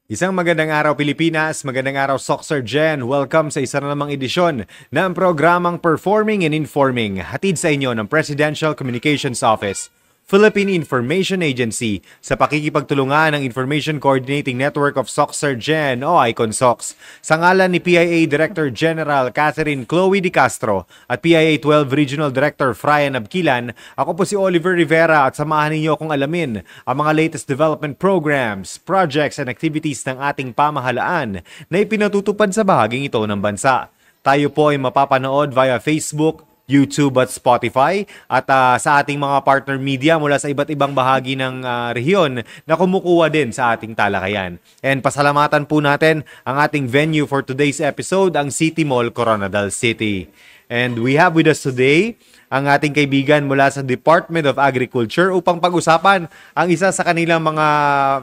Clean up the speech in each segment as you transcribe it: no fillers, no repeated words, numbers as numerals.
Isang magandang araw Pilipinas, magandang araw Soxer Gen. Welcome sa isa na namang edisyon ng programang Performing and Informing, hatid sa inyo ng Presidential Communications Office, Philippine Information Agency sa pakikipagtulungan ng Information Coordinating Network of Soxer Gen o ICONSOX. Sa ngalan ni PIA Director General Catherine Chloe Di Castro at PIA 12 Regional Director Fryan Abquilan, ako po si Oliver Rivera at samahan ninyo kung alamin ang mga latest development programs, projects and activities ng ating pamahalaan na ipinatutupad sa bahaging ito ng bansa. Tayo po ay mapapanood via Facebook, YouTube at Spotify at sa ating mga partner media mula sa iba't ibang bahagi ng rehiyon na kumukuha din sa ating talakayan. And pasalamatan po natin ang ating venue for today's episode, ang City Mall, Coronadal City. And we have with us today ang ating kaibigan mula sa Department of Agriculture upang pag-usapan ang isa sa kanilang mga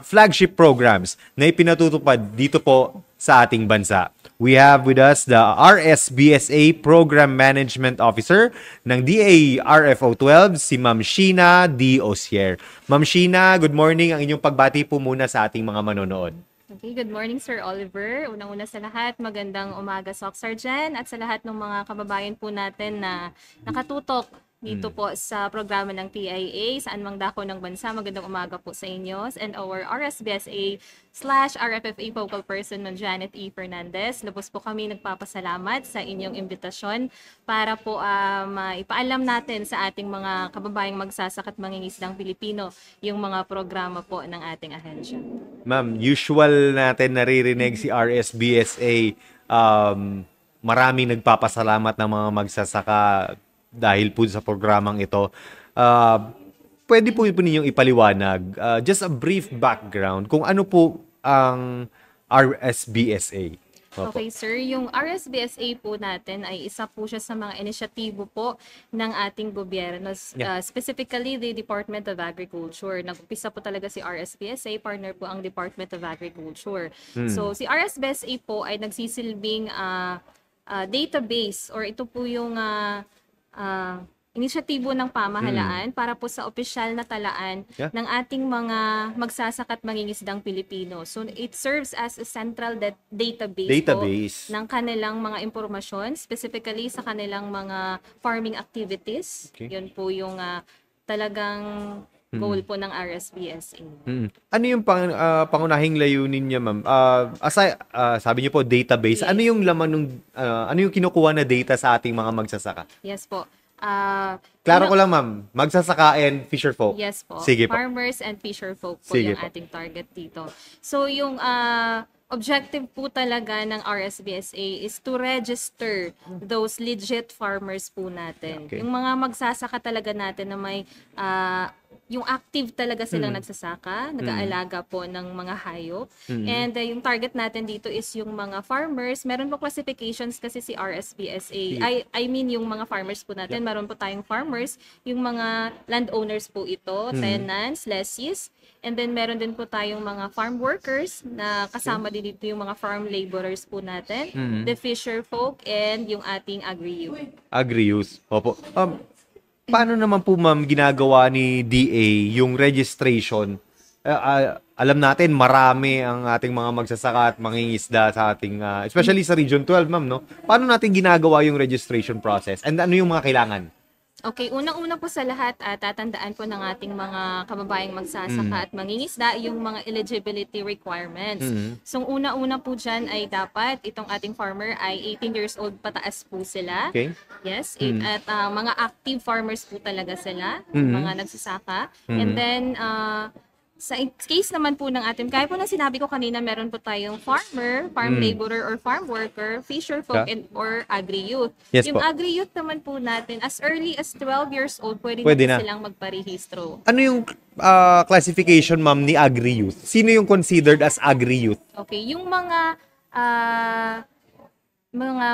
flagship programs na ipinatutupad dito po sa ating bansa. We have with us the RSBSA Program Management Officer ng DA-RFO 12, si Ma'am Sheena D. Osier. Ma'am Sheena, good morning. Ang inyong pagbati po muna sa ating mga manonood. Okay, good morning Sir Oliver. Unang-una sa lahat, magandang umaga Soxer Gen at sa lahat ng mga kababayan po natin na nakatutok dito po sa programa ng PIA, saan mang dako ng bansa. Magandang umaga po sa inyo. And our RSBSA/RFFA focal person, Ma'am Janet E. Fernandez. Lubos po kami nagpapasalamat sa inyong imbitasyon para po ipaalam natin sa ating mga kababayang magsasaka at mangingisdang Pilipino yung mga programa po ng ating ahensya. Ma'am, usual natin naririnig si RSBSA, maraming nagpapasalamat ng mga magsasaka dahil po sa programang ito. Pwede po ninyong ipaliwanag, just a brief background kung ano po ang RSBSA. Okay, sir. Yung RSBSA po natin ay isa po siya sa mga inisyatibo po ng ating gobyerno. Specifically, the Department of Agriculture. Nag-upisa po talaga si RSBSA, partner po ang Department of Agriculture. So, si RSBSA po ay nagsisilbing database or ito po yung inisyatibo ng pamahalaan para po sa opisyal na talaan ng ating mga magsasaka at mangingisdang Pilipino. So it serves as a central database po ng kanilang mga impormasyon, specifically sa kanilang mga farming activities. Yun po yung talagang goal po ng RSBSA. Ano yung pangunahing layunin niya, ma'am? Sabi niyo po database. Yes. Ano yung laman ng ano yung kinukuha na data sa ating mga magsasaka? Yes po. Klaro ko lang, ma'am. Magsasaka and fisher folk. Yes po. Sige po. Farmers and fisher folk po Sige yung ating target dito. So yung objective po talaga ng RSBSA is to register those legit farmers po natin. Okay. Yung mga magsasaka talaga natin na may yung active talaga silang nagsasaka, nag-aalaga po ng mga hayop. And yung target natin dito is yung mga farmers. Meron po classifications kasi si RSBSA. I mean yung mga farmers po natin. Meron po tayong farmers, yung mga landowners po ito, tenants, lessees. And then meron din po tayong mga farm workers na kasama din dito yung mga farm laborers po natin, the fisher folk, and yung ating agri-youth. Agri-youth. Opo. Paano naman po, ma'am, ginagawa ni DA yung registration? Alam natin, marami ang ating mga magsasaka at mangingisda sa ating, especially sa Region 12, ma'am, no? Paano natin ginagawa yung registration process? And ano yung mga kailangan? Okay, unang-una po sa lahat, tatandaan po ng ating mga kababayang magsasaka at mangingisda yung mga eligibility requirements. So, una-una po dyan ay dapat itong ating farmer ay 18 years old pataas po sila. Okay. Yes, at mga active farmers po talaga sila, mga nagsasaka. And then, sa case naman po ng ating, kaya po na sinabi ko kanina, meron po tayong farmer, farm laborer or farm worker, fisher folk, or agri-youth. Yes, yung po. agri-youth naman po natin, as early as 12 years old, pwede na silang magparehistro. Ano yung classification, ma'am, ni agri-youth? Sino yung considered as agri-youth? Okay, yung mga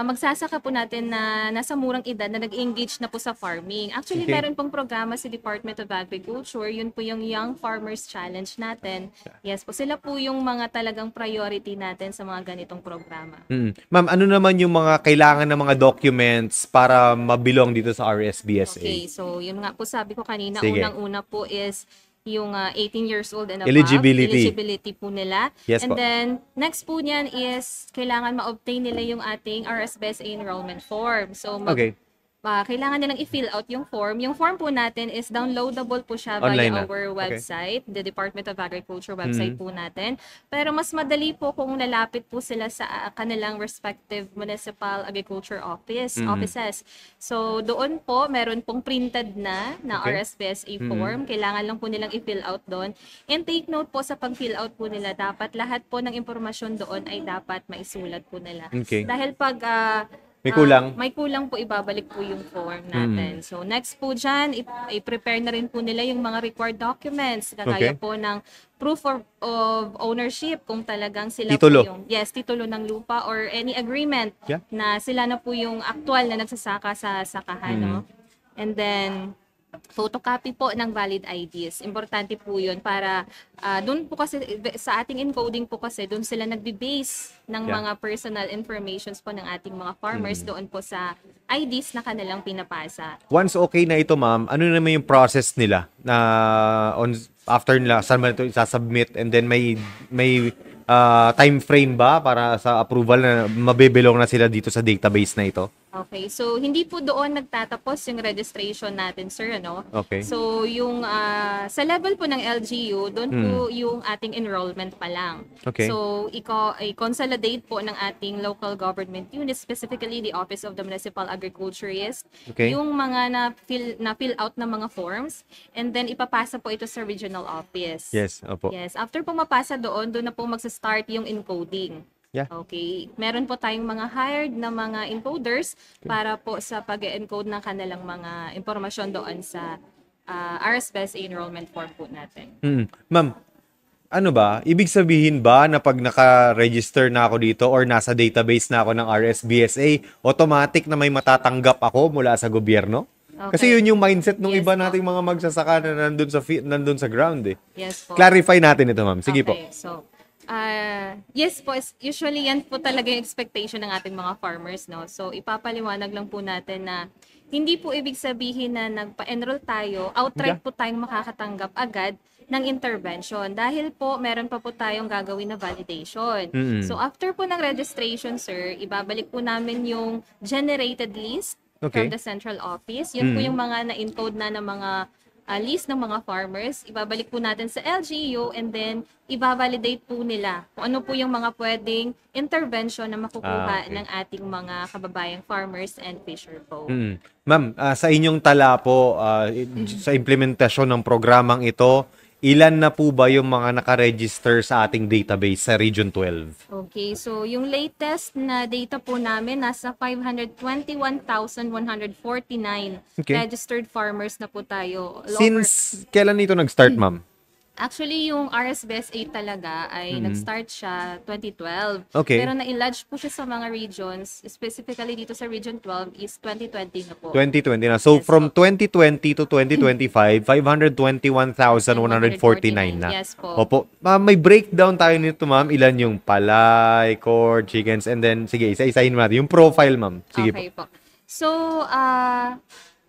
magsasaka po natin na nasa murang edad na nag-engage na po sa farming. Actually, meron pong programa si Department of Agriculture. Yun po yung Young Farmers Challenge natin. Yes po, sila po yung mga talagang priority natin sa mga ganitong programa. Ma'am, ano naman yung mga kailangan ng mga documents para mabilong dito sa RSBSA? Okay, so yun nga po sabi ko kanina, Sige. unang-una po is yung 18 years old and above. Eligibility Po nila. Yes And po. then, next po niyan is kailangan ma-obtain nila yung ating RSBSA enrollment form. So, Okay. kailangan nilang i-fill out yung form. Yung form po natin is downloadable po siya Online via na. our Okay. website, the Department of Agriculture website po natin. Pero mas madali po kung lalapit po sila sa kanilang respective municipal agriculture offices. So doon po meron pong printed na Okay. RSBSA form. Kailangan lang po nilang i-fill out doon. And take note po sa pag-fill out po nila, dapat lahat po ng impormasyon doon ay dapat maisulat po nila. Okay. Dahil pag May kulang? may kulang po, ibabalik po yung form natin. So, next po dyan, i-prepare na rin po nila yung mga required documents. Okay. Kagaya po ng proof of ownership, kung talagang sila Titulo. po yung, titulo ng lupa or any agreement Yeah. na sila na po yung actual na nagsasaka sa sakahan. No? And then, photocopy po ng valid IDs. Importante po yun para doon po kasi sa ating encoding po kasi doon sila nagbe-base ng Yeah. mga personal informations po ng ating mga farmers doon po sa IDs na kanilang pinapasa. Once okay na ito, ma'am, ano naman yung process nila na after nila, saan ba ito isasubmit, and then may time frame ba para sa approval na mabibelong na sila dito sa database na ito? Okay, so hindi po doon nagtatapos yung registration natin, sir, ano? Okay. So yung sa level po ng LGU, doon po yung ating enrollment pa lang. Okay. So i-consolidate po ng ating local government unit, specifically the Office of the Municipal Agriculturist, Okay. yung mga na-fill out na mga forms, and then ipapasa po ito sa regional office. Yes, opo. Yes, after po mapasa doon na po magsa-start yung encoding. Yeah. Okay. Meron po tayong mga hired na mga encoders para po sa pag-encode ng kanilang mga impormasyon doon sa RSBSA enrollment form po natin. Ma'am, ano ba? Ibig sabihin ba na pag naka-register na ako dito or nasa database na ako ng RSBSA, automatic na may matatanggap ako mula sa gobyerno? Kasi Okay. yun yung mindset ng Yes iba po. nating mga magsasaka na nandun sa ground eh. Yes po. Clarify natin ito, ma'am. Sige po. Okay, so, yes po, usually yan po talaga yung expectation ng ating mga farmers, no? So, ipapaliwanag lang po natin na hindi po ibig sabihin na nagpa-enroll tayo, outright Yeah. po tayong makakatanggap agad ng intervention dahil po meron pa po tayong gagawin na validation. So, after po ng registration, sir, ibabalik po namin yung generated list Okay. from the central office. Yun po yung mga na-encode na ng mga list ng mga farmers, ibabalik po natin sa LGU, and then i-validate po nila kung ano po yung mga pwedeng intervention na makukuha Okay. ng ating mga kababayang farmers and fisher po. Ma'am, sa inyong tala po, sa implementasyon ng programang ito, ilan na po ba yung mga nakaregister sa ating database sa Region 12? Okay, so yung latest na data po namin, nasa 521,149 Okay. registered farmers na po tayo. Since kailan ito nag-start, ma'am? Actually, yung RSBSA talaga ay nag-start siya 2012. Okay. Pero na-enlarge po siya sa mga regions, specifically dito sa Region 12 is 2020 na po. 2020 na. So, Yes from po. 2020 to 2025, 521,149 na. Yes po. Opo. May breakdown tayo nito, ma'am. Ilan yung palay, cord, chickens, and then, sige, isa-isahin natin. Yung profile, ma'am. Sige Okay po. po. So,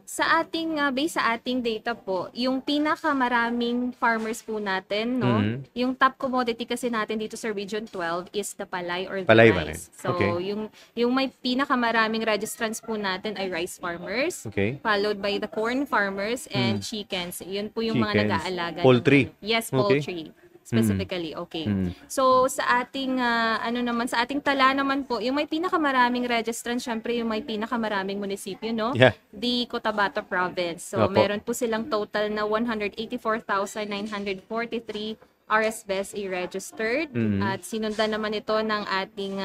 sa ating base sa ating data po, yung pinakamaraming farmers po natin, no? Yung top commodity kasi natin dito sa Region 12 is the palay or the Palay ba rin? rice. So, Okay. yung may pinakamaraming registrants po natin ay rice farmers, Okay. followed by the corn farmers and chickens. Yun po yung mga Chickens. nag-aalaga. ng- Poultry. Yes, Okay. poultry. Specifically, okay. So, sa ating, sa ating tala naman po, yung may pinakamaraming registrant, syempre yung may pinakamaraming munisipyo, no? Yeah. The Cotabato Province. So, Opo. meron po silang total na 184,943 RSBSA registered. At sinundan naman ito ng ating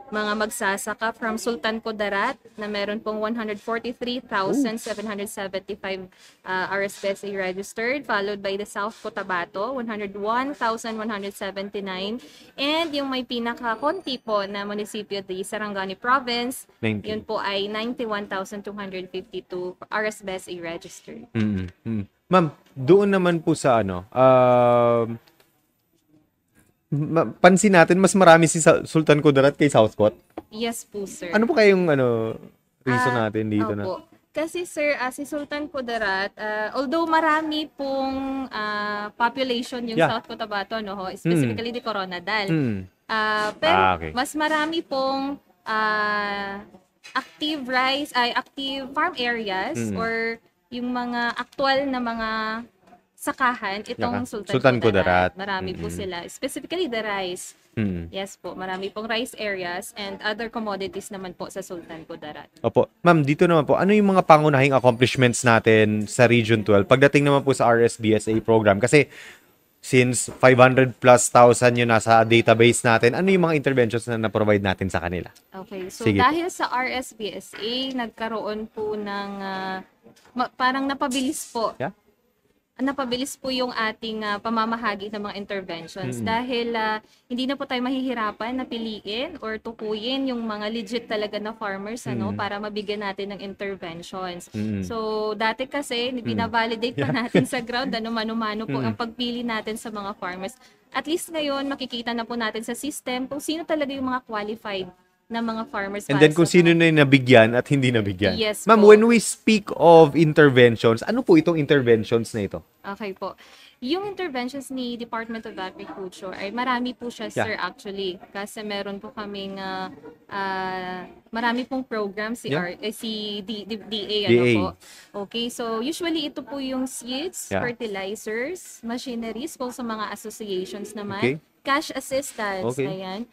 mga magsasaka from Sultan Kudarat na meron pong 143,775 RSBSA registered, followed by the South Cotabato, 101,179, and yung may pinaka-konti po na munisipyo, the Sarangani Province, 19. yun po ay 91,252 RSBSA registered. Ma'am, doon naman po sa pansin natin, mas marami si Sultan Kudarat kay Southcott. Yes po, sir. Ano po kayong reason natin dito na? Opo. Kasi sir, si Sultan Kudarat, although marami pong population yung Yeah. South Cotabato, no, specifically di Coronadal. Mm. Pero Okay. mas marami pong active farm areas or yung mga aktual na mga sakahan itong Sultan Sultan Kudarat. Kudarat. Marami po sila. Specifically the rice. Yes po, marami pong rice areas and other commodities naman po sa Sultan Kudarat. Opo. Ma'am, dito naman po, ano yung mga pangunahing accomplishments natin sa Region 12 pagdating naman po sa RSBSA program? Kasi since 500 plus thousand yung nasa database natin, ano yung mga interventions na na-provide natin sa kanila? Okay, so Sige dahil sa RSBSA, nagkaroon po ng parang napabilis po. Yeah? Napabilis po yung ating pamamahagi ng mga interventions dahil hindi na po tayo mahihirapan na piliin or tukuyin yung mga legit talaga na farmers para mabigyan natin ng interventions. So dati kasi binavalidate pa natin sa ground mano-mano po ang pagpili natin sa mga farmers. At least ngayon makikita na po natin sa system kung sino talaga yung mga qualified na mga farmers. And then kung sino na yung nabigyan at hindi nabigyan. Yes Ma'am, po. when we speak of interventions, ano po itong interventions na ito? Okay po. Yung interventions ni Department of Agriculture ay marami po siya, sir, actually. Kasi meron po kaming marami pong program si DA. Po. Okay, so usually ito po yung seeds, fertilizers, machineries po sa mga associations naman, cash assistance, ayan.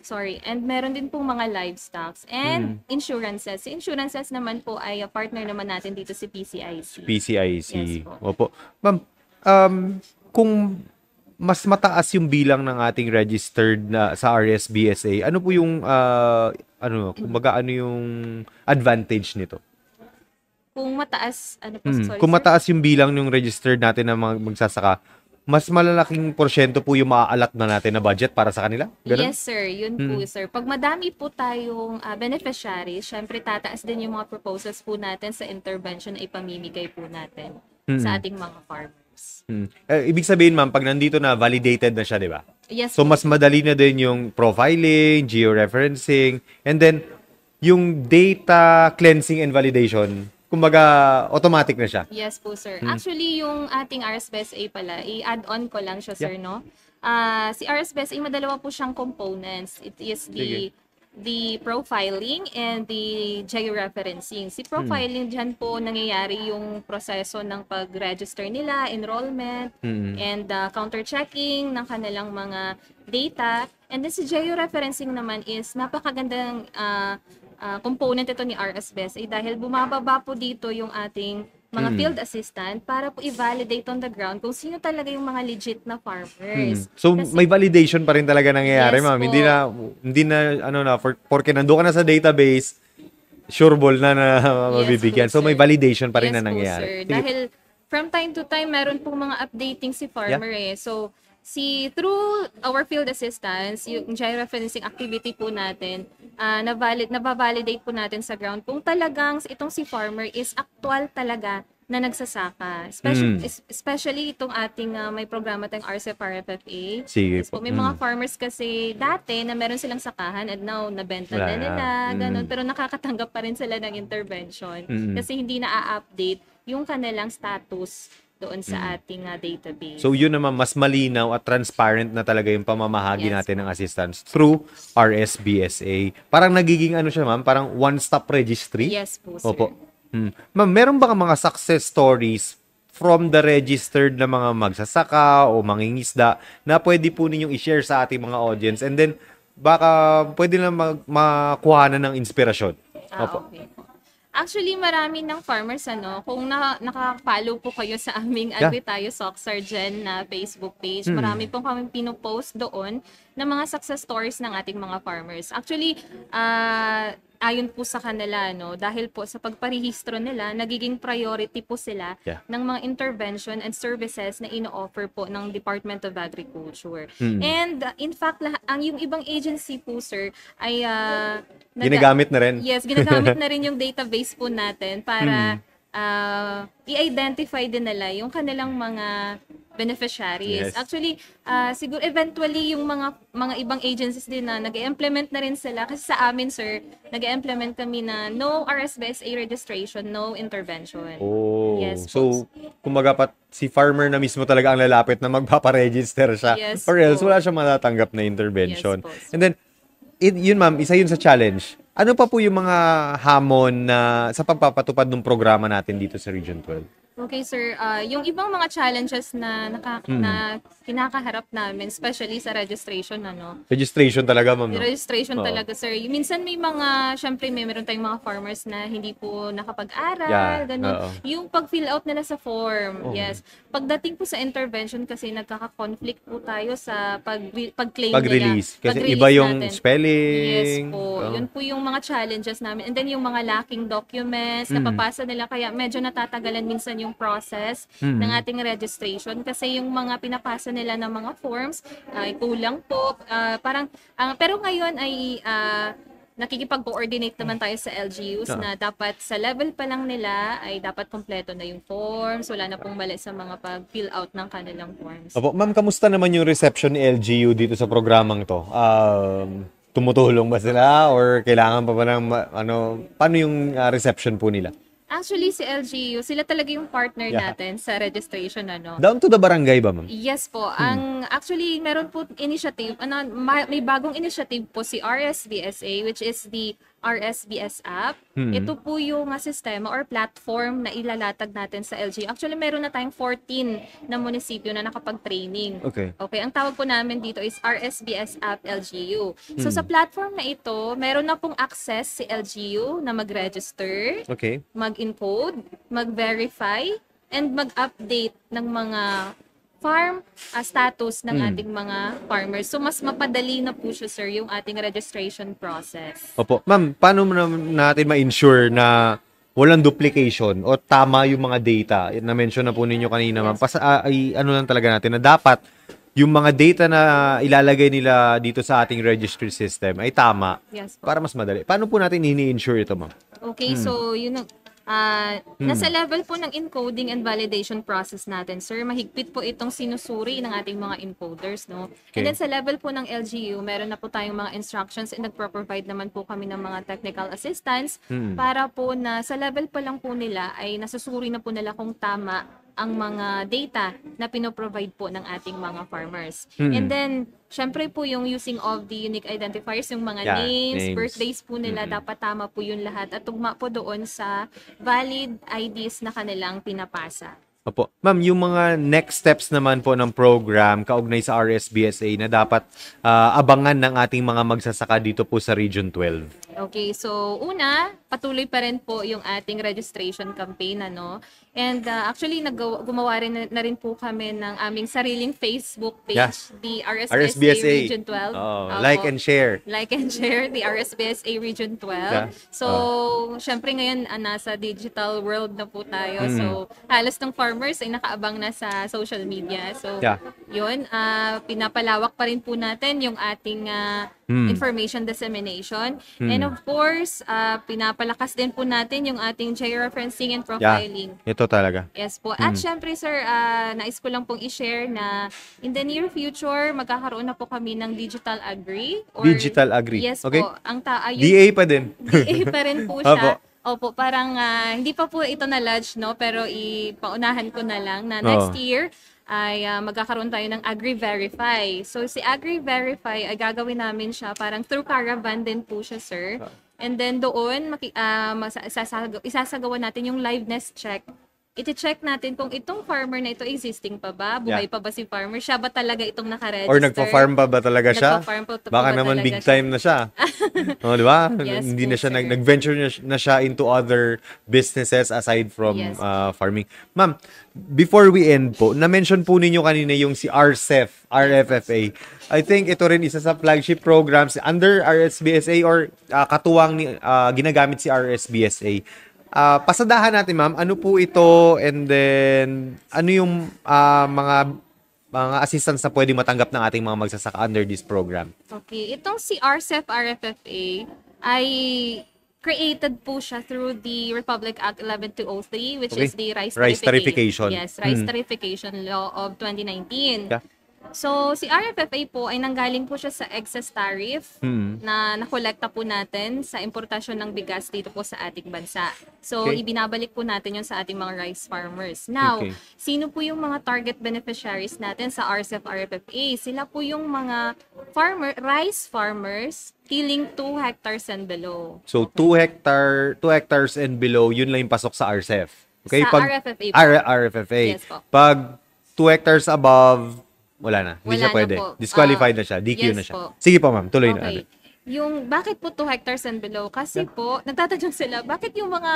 Sorry. And meron din pong mga livestocks and insurances. Si insurances naman po ay partner naman natin dito si PCIC. PCIC. Yes po. Opo. Ma'am, kung mas mataas yung bilang ng ating registered na sa RSBSA, ano po yung kumbaga ano yung advantage nito? Kung mataas, sorry, kung sir? mataas yung bilang ng registered natin na mga magsasaka, mas malalaking porsyento po yung maaalat na natin na budget para sa kanila? Ganun? Yes, sir. Yun po, sir. Pag madami po tayong beneficiaries, syempre tataas din yung mga proposals po natin sa intervention na ipamimigay po natin sa ating mga farmers. Ibig sabihin, ma'am, pag nandito na, validated na siya, di ba? Yes So, po. mas madali na din yung profiling, georeferencing, and then, yung data cleansing and validation, kumbaga, automatic na siya. Yes po, sir. Actually, yung ating RSBSA pala, i-add-on ko lang siya, sir, no? Si RSBSA, madalawa po siyang components. It is the profiling and the georeferencing. Si profiling, dyan po nangyayari yung proseso ng pag-register nila, enrollment, and counter-checking ng kanilang mga data. And then si georeferencing naman is napakagandang component ito ni RSBSA dahil bumababa po dito yung ating mga field assistant para po i-validate on the ground kung sino talaga yung mga legit na farmers. So, Kasi, may validation pa rin talaga nangyayari, Yes ma'am. po. Hindi na, porque nandoon ka na sa database, sure ball na mabibigyan. po, So, may sir. validation pa rin Yes na po, nangyayari. sir. Sige. Dahil from time to time, meron pong mga updating si farmer So, through our field assistance, yung georeferencing activity po natin, nababalidate po natin sa ground kung talagang itong si farmer is actual talaga na nagsasaka. Especially itong ating may programa tayong RCEP-RFFA. Sige po. May mga farmers kasi dati na meron silang sakahan and now nabenta Wala na na. nila, ganun. Pero nakakatanggap pa rin sila ng intervention kasi hindi na-update yung kanilang status doon sa ating database. So, yun naman, mas malinaw at transparent na talaga yung pamamahagi Yes, natin ng assistance through RSBSA. Parang nagiging siya, ma'am, parang one-stop registry. Yes po, sir. Opo. Ma'am, meron ba mga success stories from the registered na mga magsasaka o mangingisda na pwede po ninyong i-share sa ating mga audience and then baka pwede na makuha na ng inspirasyon? Opo. Okay po. Actually, marami ng farmers, kung nakaka-follow po kayo sa aming Agri Tayo Soxar Gen na Facebook page, marami pong kami pinopost doon ng mga success stories ng ating mga farmers. Actually, ayon po sa kanila, dahil po sa pagparehistro nila, nagiging priority po sila ng mga intervention and services na ino-offer po ng Department of Agriculture. And in fact, yung ibang agency po, sir, ay Ginagamit na rin. Yes, ginagamit na rin yung database po natin para i-identify din nila yung kanilang mga beneficiaries. Yes. Actually, siguro eventually yung mga ibang agencies din na nag-implement na rin sila. Kasi sa amin, sir, nag-implement kami na no RSBSA registration, no intervention. Oh, Yes so po. kumbaga si farmer na mismo talaga ang lalapit na magpaparegister siya Yes or else po. wala siyang matatanggap na intervention. Yes po. And then, yun ma'am, isa yun sa challenge. Ano pa po yung mga hamon na sa pagpapatupad ng programa natin dito sa Region 12? Okay, sir. Yung ibang mga challenges na na kinakaharap namin, especially sa registration, Registration talaga, ma'am, no? registration Oo. talaga, sir. Minsan syempre meron tayong mga farmers na hindi po nakapag-aral, Yeah, ganun. oo. Yung pag-fill out nila sa form, Oo. yes. Pagdating po sa intervention kasi nagkaka-conflict po tayo sa pag-claim Pag-release. nila. Kasi Pag-release iba yung natin. spelling. Yes po. Oo. Yun po yung mga challenges namin. And then yung mga lacking documents, napapasa nila kaya medyo natatagalan minsan yung process ng ating registration kasi yung mga pinapasa nila ng mga forms ay kulang po. Pero ngayon ay nakikipag-coordinate naman tayo sa LGUs na dapat sa level pa lang nila ay dapat kompleto na yung forms. Wala na pong mali sa mga pag-fill out ng kanilang forms. Opo, ma'am, kamusta naman yung reception ni LGU dito sa programang to? Tumutulong ba sila or kailangan pa ba ng paano yung reception po nila? Actually, si LGU, sila talaga yung partner Yeah. natin sa registration, Down to the barangay ba, ma'am? Yes po. Actually, meron po initiative, may bagong initiative po si RSBSA, which is the RSBS app. Ito po yung sistema or platform na ilalatag natin sa LGU. Actually, meron na tayong 14 na munisipyo na nakapag-training. Okay. Okay, ang tawag po namin dito is RSBS app LGU. So sa platform na ito, meron na pong access si LGU na mag-register, Okay. mag-encode, mag-verify, and mag-update ng mga farm status ng ating mga farmers. So, mas mapadali na po siya, sir, yung ating registration process. Opo. Ma'am, paano mo natin ma-ensure na walang duplication o tama yung mga data? Na-mention na po ninyo kanina, ma'am. Ano lang talaga natin na dapat yung mga data na ilalagay nila dito sa ating registry system ay tama Yes po. para mas madali. Paano po natin ini-ensure ito, ma'am? Okay, so yun ang nasa level po ng encoding and validation process natin, sir. Mahigpit po itong sinusuri ng ating mga encoders, no? Okay. And then sa level po ng LGU, meron na po tayong mga instructions and nagpro-provide naman po kami ng mga technical assistance para po na sa level pa lang po nila ay nasusuri na po nila kung tama ang mga data na pinoprovide po ng ating mga farmers. And then, syempre po yung using of the unique identifiers, yung mga Yeah, names, names. birthdays po nila, dapat tama po yun lahat at tugma po doon sa valid IDs na kanilang pinapasa. Opo. Ma'am, yung mga next steps naman po ng program kaugnay sa RSBSA na dapat abangan ng ating mga magsasaka dito po sa Region 12. Okay, so una, patuloy pa rin po yung ating registration campaign, And actually, gumawa rin na rin po kami ng aming sariling Facebook page, Yeah. the RSBSA Region 12. Oh, Opo. like and share. Like and share the RSBSA Region 12. Yeah. So, syempre ngayon, nasa digital world na po tayo. So, halos ng farmers ay nakaabang na sa social media. So, Yeah. yun, pinapalawak pa rin po natin yung ating information dissemination. And of course, pinapalakas din po natin yung ating georeferencing and profiling. Yeah. Ito talaga. Yes po. At syempre, sir, nais ko lang pong i-share na in the near future, magkakaroon na po kami ng digital agri. Digital agri. Yes Okay. po. Yung DA pa din. DA pa rin po siya. Opo. Opo, parang hindi pa po ito na-lodge, no? Pero ipaunahan ko na lang na next year ay magkakaroon tayo ng Agri-Verify. So, si Agri-Verify ay gagawin namin siya parang through caravan din po siya, sir. And then doon, isasagawa natin yung liveness check. Iti-check natin kung itong farmer na ito existing pa ba? Buhay pa ba si farmer? Siya ba talaga itong nakaregister? Or nagpa-farm pa ba talaga siya? Nagpa-farm pa Baka ba naman talaga big siya? time na siya. Di ba? Yes Hindi po, na siya sir. nag-venture na siya into other businesses aside from Yes. farming. Ma'am, before we end po, na-mention po ninyo kanina yung si RCEF, RFFA. I think ito rin isa sa flagship programs under RSBSA or katuwang ginagamit si RSBSA. Pasadahan natin, ma'am, ano po ito and then ano yung mga assistance na pwede matanggap ng ating mga magsasaka under this program? Okay, itong si RCEF RFFA ay created po siya through the Republic Act 11203, which Okay. is the rice Rice tarification. tarification. Yes, rice tarification law of 2019. Yeah. So, si RFFA po ay nanggaling po siya sa excess tariff na nakolekta po natin sa importasyon ng bigas dito po sa ating bansa. So, Okay. ibinabalik po natin yun sa ating mga rice farmers. Now, Okay. sino po yung mga target beneficiaries natin sa RCEP RFFA? Sila po yung mga rice farmers tilling 2 hectares and below. So 2 hectares and below, yun lang yung pasok sa RCEF. Okay? Sa RFFA po. RFFA. Yes po. Pag 2 hectares above, wala na. Hindi Wala siya na pwede. po. Disqualified na siya. DQ yes na siya. po. Sige po, ma'am. Tuloy na. Okay. Yung bakit po 2 hectares and below? Kasi po, nagtatanong sila, bakit yung mga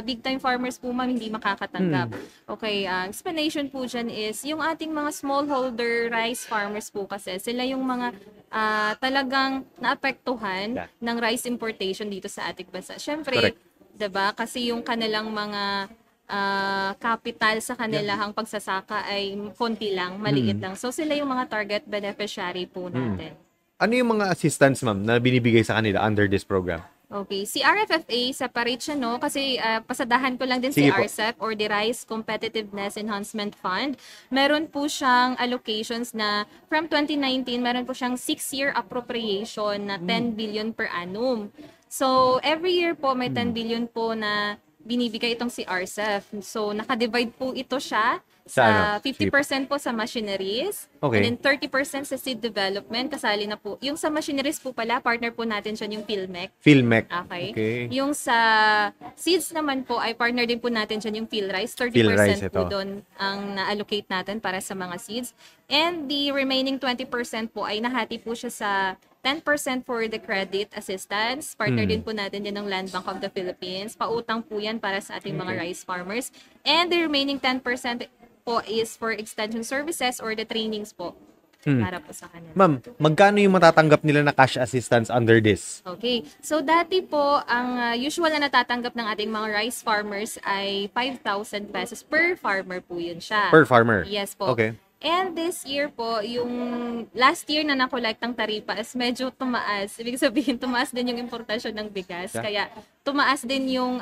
big time farmers po ma'am hindi makakatanggap? Okay, explanation po dyan is, yung ating mga smallholder rice farmers po kasi, sila yung mga talagang naapektuhan ng rice importation dito sa ating bansa. Syempre, Correct. 'di ba? Kasi yung kanilang mga capital sa kanilang pagsasaka ay konti lang, maliit lang. So sila yung mga target beneficiary po natin. Ano yung mga assistance, ma'am, na binibigay sa kanila under this program? Okay, si RFFA separate siya no kasi pasadahan ko lang din Sige si po. RCEP or the Rice Competitiveness Enhancement Fund. Meron po siyang allocations na from 2019 meron po siyang 6-year appropriation na 10 billion per annum. So every year po may 10 billion po na binibigay itong si RCEP. So naka-divide po ito siya Sa sa ano? 50% po sa machineries, Okay. and then 30% sa seed development, kasali na po. Yung sa machineries po pala, partner po natin siya yung PhilMec. PhilMec. Okay. Okay. Yung sa seeds naman po ay partner din po natin dyan yung PhilRice. 30% PhilRice po ito. doon ang na-allocate natin para sa mga seeds. And the remaining 20% po ay nahati po siya sa 10% for the credit assistance. Partner din po natin din ng Land Bank of the Philippines. Pautang po yan para sa ating mga rice farmers. And the remaining 10% po is for extension services or the trainings po para po sa kanila. Ma'am, magkano yung matatanggap nila na cash assistance under this? Okay. So, dati po, ang usual na natatanggap ng ating mga rice farmers ay 5,000 pesos per farmer po yun siya. Per farmer? Yes po. Okay. And this year po, yung last year na nakolektang taripa is medyo tumaas. Ibig sabihin, tumaas din yung importasyon ng bigas. Yeah. Kaya tumaas din yung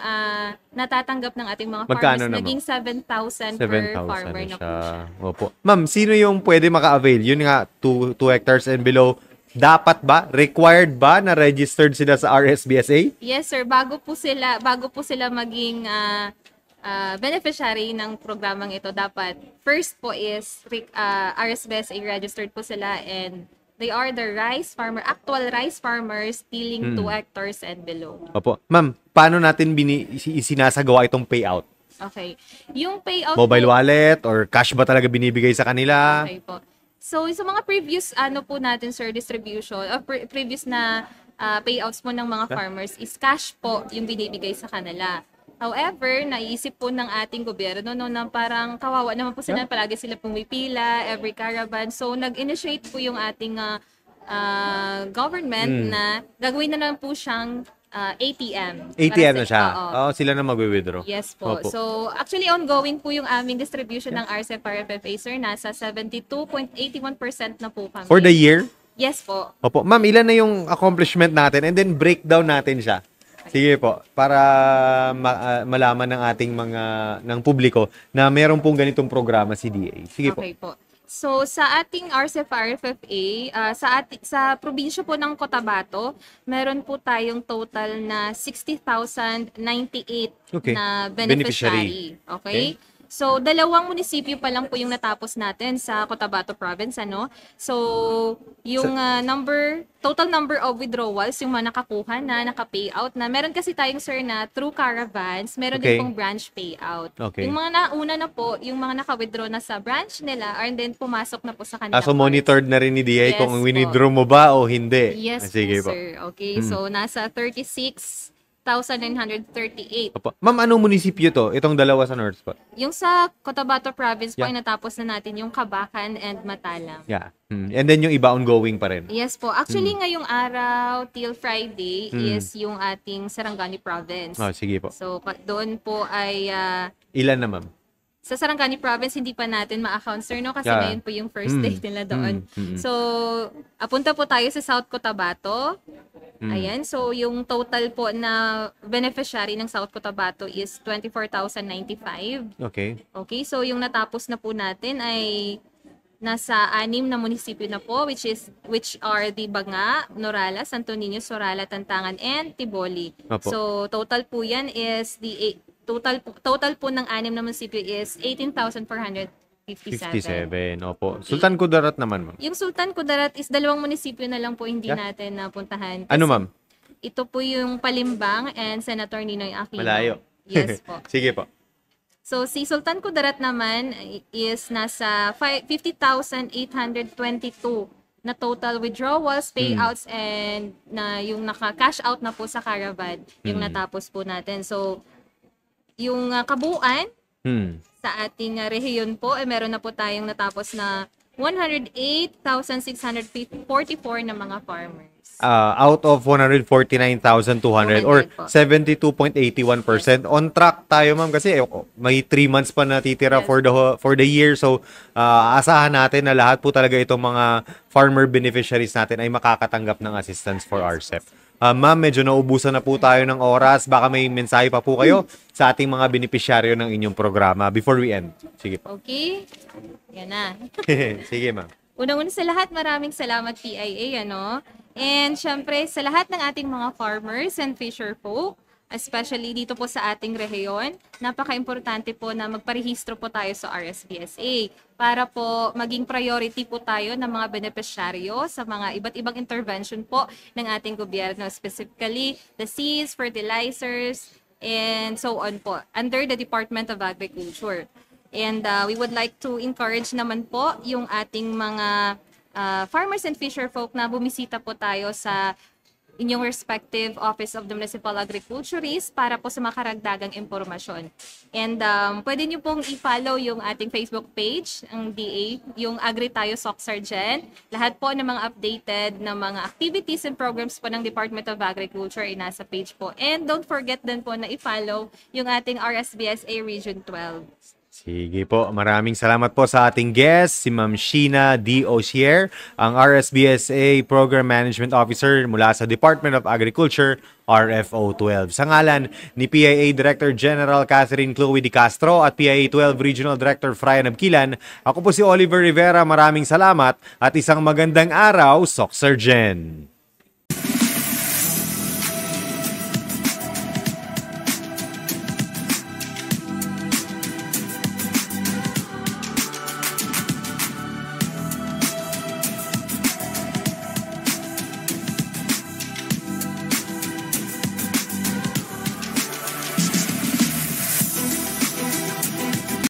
natatanggap ng ating mga Magkano farmers. naman? Naging 7,000 per farmer na po siya. Opo. Ma'am, sino yung pwede maka-avail? Yun nga, 2 hectares and below. Dapat ba? Required ba na registered sila sa RSBSA? Yes sir, bago po sila maging beneficiary ng programang ito, dapat first po is RSBSA registered po sila, and they are the actual rice farmers tilling 2 hectares and below. Opo. Ma'am, paano natin isinasagawa itong payout? Okay. Yung payout Mobile po, wallet or cash ba talaga binibigay sa kanila? okay po. So, sa mga previous po natin sir distribution or previous na payouts po ng mga farmers is cash po yung binibigay sa kanila. However, naisip po ng ating gobyerno na parang kawawa naman po sila, palagi sila pumipila, every caravan. So, nag-initiate po yung ating government na gagawin na lang po siyang ATM. ATM na siya. Oo. Oo, sila na mag-withdraw. Yes po. Opo. So, actually ongoing po yung aming distribution ng RCEP RFFA, sir. Nasa 72.81% na po kami. For the year? Yes po. Opo. Ma'am, ilan na yung accomplishment natin? And then breakdown natin siya. Sige po, para malaman ng ating ng publiko na meron pong ganitong programa si DA. Sige po. Okay po. So, sa ating RCEP RFFA, sa probinsya po ng Cotabato, meron po tayong total na 60,098 Okay. na Beneficiary. beneficiary. Okay? So, 2 munisipyo pa lang po yung natapos natin sa Cotabato Province, ano? So, yung total number of withdrawals, yung mga nakakuha na, naka-payout na. Meron kasi tayong, sir, na through caravans, meron Okay. din pong branch payout. Okay. Yung mga nauna na po, yung mga naka-withdraw na sa branch nila, and then pumasok na po sa kanila. So monitored na rin ni DA Yes kung po. withdraw mo ba o hindi. Yes Sige po, po. sir. Okay, so nasa 36,938. Opo. Ma'am, anong munisipyo to? Itong dalawa sa North po. Yung sa Cotabato Province po Yeah. ay natapos na natin yung Kabakan and Matalang. Yeah. And then yung iba ongoing pa rin. Yes po. Actually, ngayong araw till Friday is yung ating Sarangani Province. Oh, sige po. So, doon po ay Ilan na, ma'am? Sa Sarangani Province, hindi pa natin ma-account, sir, no? Kasi Yeah. ngayon po yung first day nila doon. Mm. So, apunta po tayo sa South Cotabato. Ayan, so yung total po na beneficiary ng South Cotabato is 24,095. Okay. Okay, so yung natapos na po natin ay nasa 6 na munisipyo na po, which are the Banga, Norala, Santo Niño, Sorala, Tantangan, and Tiboli. Opo. So total po yan is total po ng 6 na munisipyo is 18,457. 57. Opo. Sultan Kudarat naman, ma'am. Yung Sultan Kudarat is 2 munisipyo na lang po hindi natin napuntahan. Ano, ma'am? Ito po yung Palimbang and Senator Ninoy Aquino. Malayo. Yes po. Sige po. So, si Sultan Kudarat naman is nasa 50,822 na total withdrawals, payouts, and na yung naka-cash out na po sa Caravan, yung natapos po natin. So, yung kabuuan sa ating rehiyon po, meron na po tayong natapos na 108,644 na mga farmers. Out of 149,200 or 72.81%. On track tayo, ma'am, kasi may 3 months pa natitira Yes. for the year. So, asahan natin na lahat po talaga itong mga farmer beneficiaries natin ay makakatanggap ng assistance for RCEP. Ma'am, medyo naubusan na po tayo ng oras. Baka may mensahe pa po kayo sa ating mga beneficiaryo ng inyong programa before we end. Sige po. Okay? Yan na. Sige, ma'am. Unang-una sa lahat, maraming salamat PIA, ano? And syempre, sa lahat ng ating mga farmers and fisher folk, especially dito po sa ating rehiyon, napaka-importante po na magparehistro po tayo sa RSBSA para po maging priority po tayo ng mga beneficiaryo sa mga iba't ibang intervention po ng ating gobyerno, specifically the seeds, fertilizers, and so on po, under the Department of Agriculture. And we would like to encourage naman po yung ating mga farmers and fisher folk na bumisita po tayo sa inyong respective Office of the Municipal Agriculturist para po sa makaragdagang impormasyon. And pwede nyo pong i-follow yung ating Facebook page, ang DA, yung Agri Tayo Socsargen. Lahat po ng mga updated na mga activities and programs po ng Department of Agriculture ay nasa page po. And don't forget din po na i-follow yung ating RSBSA Region 12. Sige po, maraming salamat po sa ating guest, si Ma'am Sheena D. Osier, ang RSBSA Program Management Officer mula sa Department of Agriculture, RFO 12. Sa ngalan ni PIA Director General Catherine Chloe Di Castro at PIA 12 Regional Director Frian Abquilan, ako po si Oliver Rivera, maraming salamat at isang magandang araw, Socsargen!